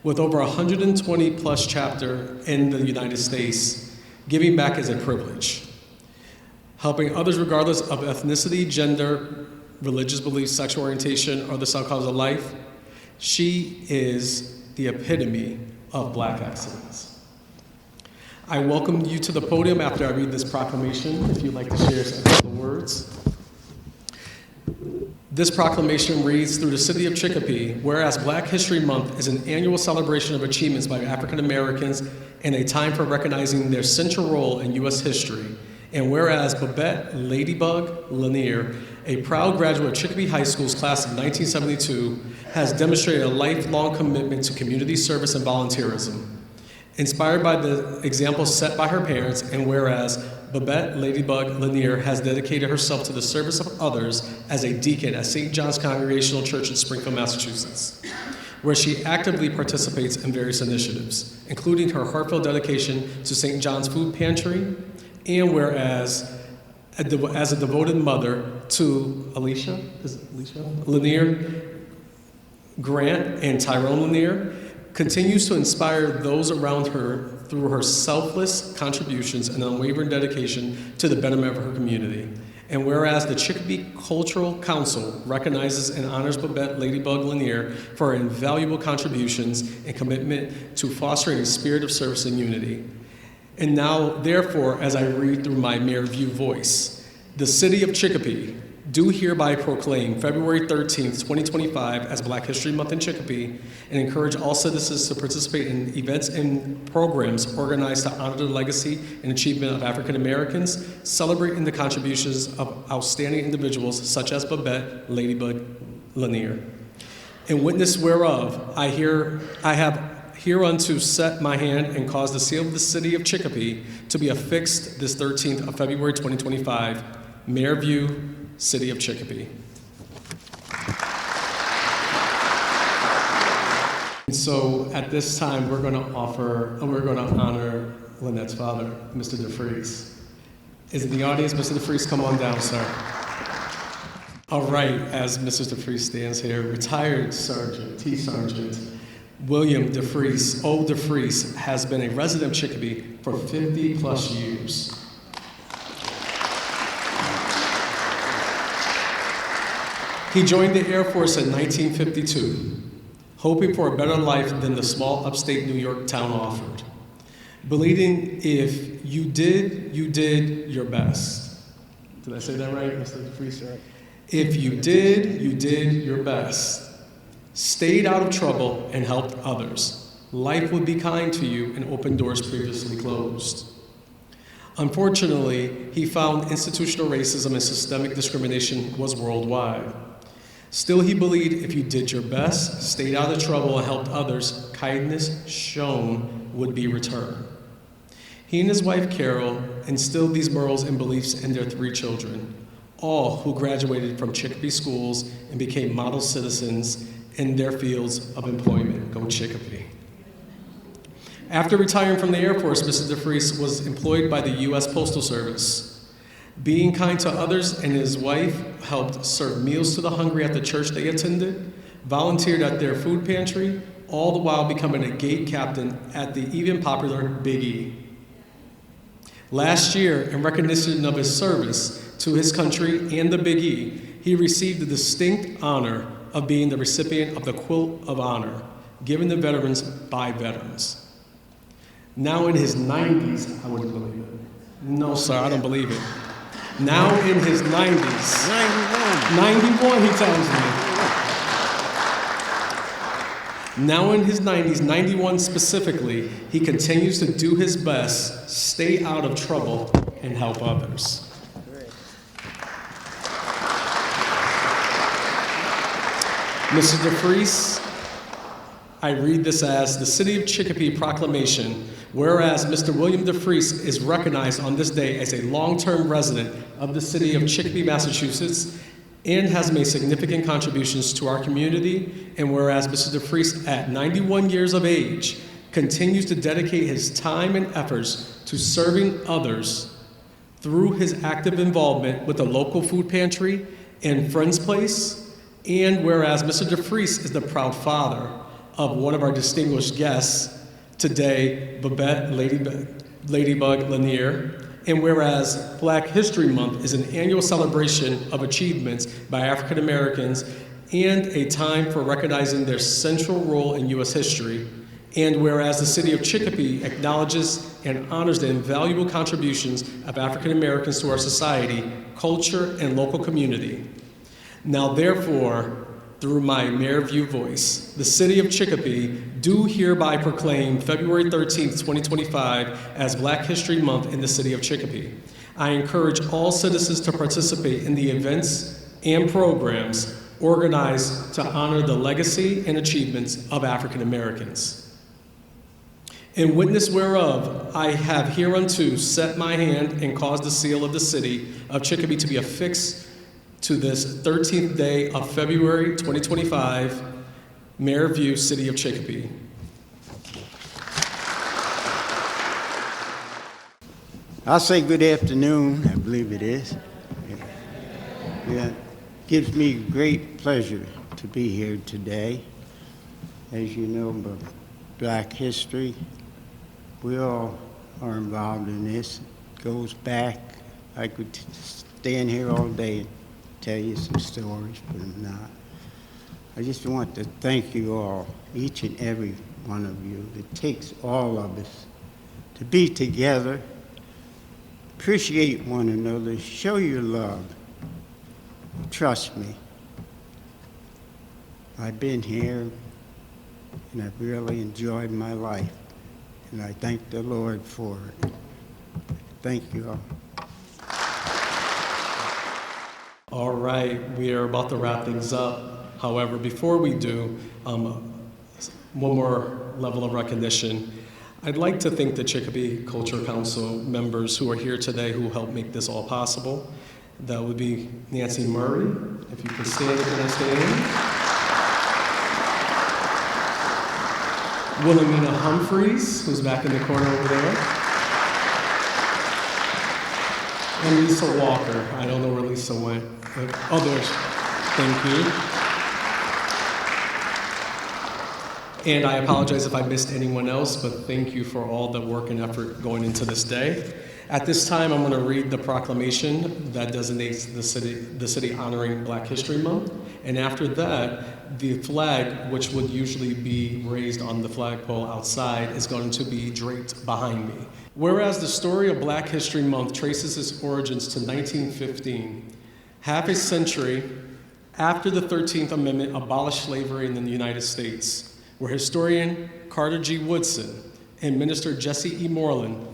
With over 120 plus chapter in the United States, giving back is a privilege. Helping others regardless of ethnicity, gender, religious beliefs, sexual orientation, or the cause of life, she is the epitome of Black excellence. I welcome you to the podium after I read this proclamation, if you'd like to share some of the words. This proclamation reads, through the City of Chicopee, whereas Black History Month is an annual celebration of achievements by African Americans and a time for recognizing their central role in U.S. history, and whereas Babette Ladybug Lanier, a proud graduate of Chicopee High School's class of 1972, has demonstrated a lifelong commitment to community service and volunteerism. Inspired by the example set by her parents, and whereas Babette Ladybug Lanier has dedicated herself to the service of others as a deacon at St. John's Congregational Church in Springfield, Massachusetts, where she actively participates in various initiatives, including her heartfelt dedication to St. John's Food Pantry, and whereas as a devoted mother to Alicia Lanier, Grant, and Tyrone Lanier, continues to inspire those around her through her selfless contributions and unwavering dedication to the betterment of her community. And whereas the Chicopee Cultural Council recognizes and honors Babette Ladybug Lanier for her invaluable contributions and commitment to fostering a spirit of service and unity. And now, therefore, as I read through my Mayor View voice, the City of Chicopee do hereby proclaim February 13th, 2025 as Black History Month in Chicopee and encourage all citizens to participate in events and programs organized to honor the legacy and achievement of African Americans, celebrating the contributions of outstanding individuals such as Babette Ladybug Lanier. In witness whereof, I have hereunto set my hand and caused the seal of the City of Chicopee to be affixed this 13th of February 2025, Mayor View, City of Chicopee. And so at this time, we're going to honor Lynette's father, Mr. DeFries. Is in the audience, Mr. DeFries, come on down, sir. All right, as Mrs. DeFries stands here, retired Sergeant, T. Sergeant William DeFries, old DeFries, has been a resident of Chicopee for 50 plus years. He joined the Air Force in 1952, hoping for a better life than the small upstate New York town offered. Believing if you did your best. Did I say that right, Mr. DeFries? If you did your best. Stayed out of trouble and helped others. Life would be kind to you and open doors previously closed. Unfortunately, he found institutional racism and systemic discrimination was worldwide. Still, he believed if you did your best, stayed out of trouble, and helped others, kindness shown would be returned. He and his wife, Carol, instilled these morals and beliefs in their 3 children, all who graduated from Chicopee schools and became model citizens in their fields of employment. Go Chicopee. After retiring from the Air Force, Mr. DeFries was employed by the U.S. Postal Service. Being kind to others, and his wife helped serve meals to the hungry at the church they attended, volunteered at their food pantry, all the while becoming a gate captain at the even popular Big E. Last year, in recognition of his service to his country and the Big E, he received the distinct honor of being the recipient of the Quilt of Honor, given to veterans by veterans. Now in his 90s, I wouldn't believe it. No, sir, I don't believe it. Now in his 90s. 91, he tells me. Now in his 90s, 91 specifically, he continues to do his best, stay out of trouble, and help others. Mr. DeFries, I read this as the City of Chicopee Proclamation. Whereas Mr. William DeFries is recognized on this day as a long-term resident of the city of Chicopee, Massachusetts, and has made significant contributions to our community, and whereas Mr. DeFries, at 91 years of age, continues to dedicate his time and efforts to serving others through his active involvement with the local food pantry and Friends Place. And whereas Mr. DeFries is the proud father of one of our distinguished guests today, Babette Ladybug Lanier. And whereas Black History Month is an annual celebration of achievements by African Americans and a time for recognizing their central role in U.S. history. And whereas the City of Chicopee acknowledges and honors the invaluable contributions of African Americans to our society, culture, and local community. Now therefore, through my Mayorview voice, the City of Chicopee do hereby proclaim February 13th, 2025 as Black History Month in the City of Chicopee. I encourage all citizens to participate in the events and programs organized to honor the legacy and achievements of African Americans. In witness whereof, I have hereunto set my hand and caused the seal of the City of Chicopee to be affixed to this 13th day of February 2025, Mayorview, City of Chicopee. I'll say good afternoon, I believe it is. Yeah. It gives me great pleasure to be here today. As you know, Black history, we all are involved in this. It goes back, I could stand here all day and tell you some stories, but I'm not. I just want to thank you all, each and every one of you. It takes all of us to be together, appreciate one another, show your love. Trust me. I've been here and I've really enjoyed my life, and I thank the Lord for it. Thank you all. All right, we are about to wrap things up. However, before we do, one more level of recognition. I'd like to thank the Chicopee Culture Council members who are here today who helped make this all possible. That would be Nancy Murray, if you could stand, can I stand? Wilhelmina Humphreys, who's back in the corner over there. And Lisa Walker. I don't know where Lisa went. Others, thank you. And I apologize if I missed anyone else, but thank you for all the work and effort going into this day. At this time, I'm going to read the proclamation that designates the city honoring Black History Month. And after that, the flag, which would usually be raised on the flagpole outside, is going to be draped behind me. Whereas the story of Black History Month traces its origins to 1915, half a century after the 13th Amendment abolished slavery in the United States, where historian Carter G. Woodson and Minister Jesse E. Moreland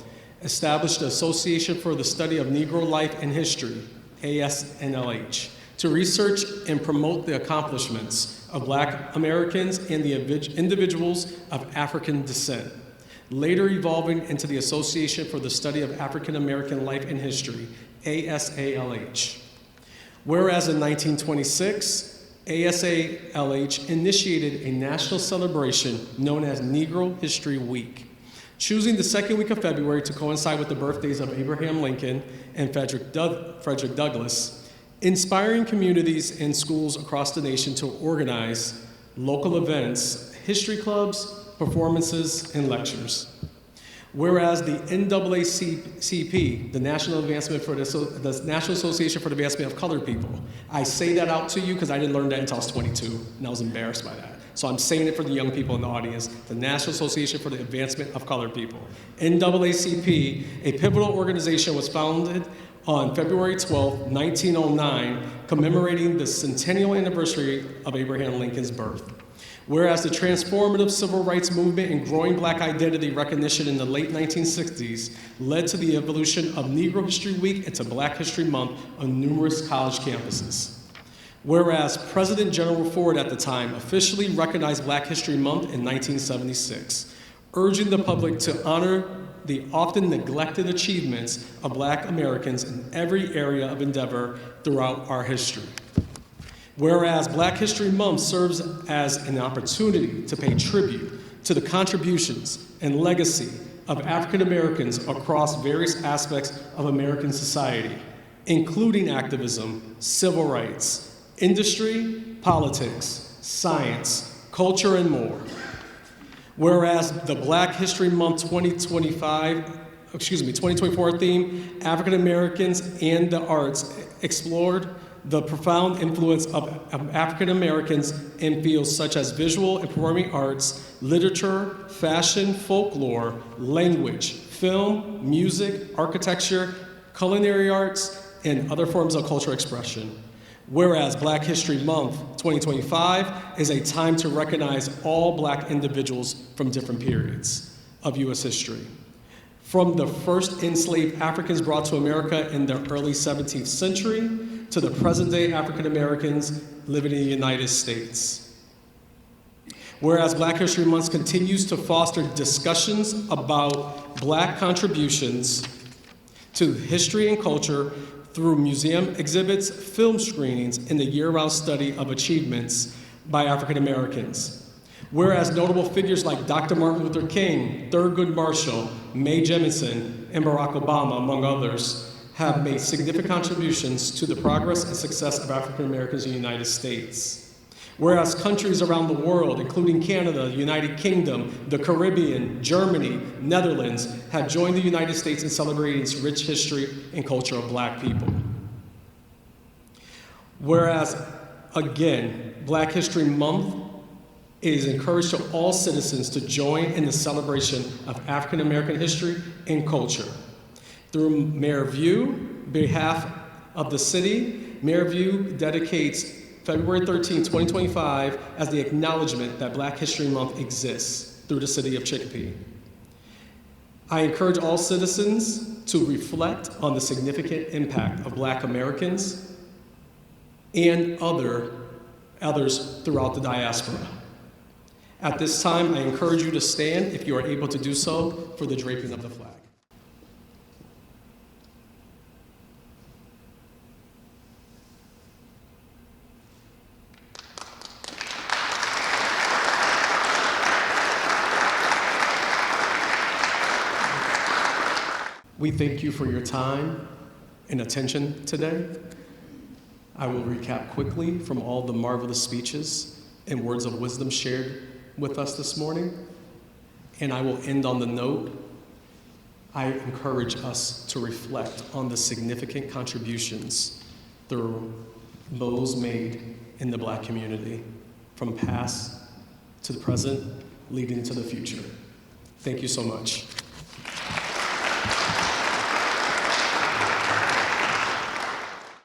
established the Association for the Study of Negro Life and History, ASNLH, to research and promote the accomplishments of Black Americans and the individuals of African descent, later evolving into the Association for the Study of African American Life and History, ASALH. Whereas in 1926, ASALH initiated a national celebration known as Negro History Week, choosing the second week of February to coincide with the birthdays of Abraham Lincoln and Frederick Douglass, inspiring communities and schools across the nation to organize local events, history clubs, performances, and lectures. Whereas the NAACP, the National Association for the Advancement of Colored People, I say that out to you because I didn't learn that until I was 22, and I was embarrassed by that. So I'm saying it for the young people in the audience, the National Association for the Advancement of Colored People. NAACP, a pivotal organization, was founded on February 12, 1909, commemorating the centennial anniversary of Abraham Lincoln's birth. Whereas the transformative civil rights movement and growing Black identity recognition in the late 1960s led to the evolution of Negro History Week into Black History Month on numerous college campuses. Whereas President General Ford at the time officially recognized Black History Month in 1976, urging the public to honor the often neglected achievements of Black Americans in every area of endeavor throughout our history. Whereas Black History Month serves as an opportunity to pay tribute to the contributions and legacy of African Americans across various aspects of American society, including activism, civil rights, industry, politics, science, culture, and more. Whereas the Black History Month 2024 theme, African Americans and the Arts, explored the profound influence of African Americans in fields such as visual and performing arts, literature, fashion, folklore, language, film, music, architecture, culinary arts, and other forms of cultural expression. Whereas Black History Month 2025 is a time to recognize all Black individuals from different periods of U.S. history. From the first enslaved Africans brought to America in the early 17th century to the present-day African Americans living in the United States. Whereas Black History Month continues to foster discussions about Black contributions to history and culture through museum exhibits, film screenings, and the year-round study of achievements by African Americans. Whereas notable figures like Dr. Martin Luther King, Thurgood Marshall, Mae Jemison, and Barack Obama, among others, have made significant contributions to the progress and success of African Americans in the United States. Whereas countries around the world, including Canada, the United Kingdom, the Caribbean, Germany, Netherlands, have joined the United States in celebrating its rich history and culture of Black people. Whereas, again, Black History Month is encouraged to all citizens to join in the celebration of African American history and culture. Through Mayor View, behalf of the city, Mayor View dedicates February 13, 2025 as the acknowledgement that Black History Month exists through the City of Chicopee. I encourage all citizens to reflect on the significant impact of Black Americans and others throughout the diaspora. At this time, I encourage you to stand, if you are able to do so, for the draping of the flag. We thank you for your time and attention today. I will recap quickly from all the marvelous speeches and words of wisdom shared with us this morning. And I will end on the note, I encourage us to reflect on the significant contributions through those made in the Black community, from past to the present, leading to the future. Thank you so much.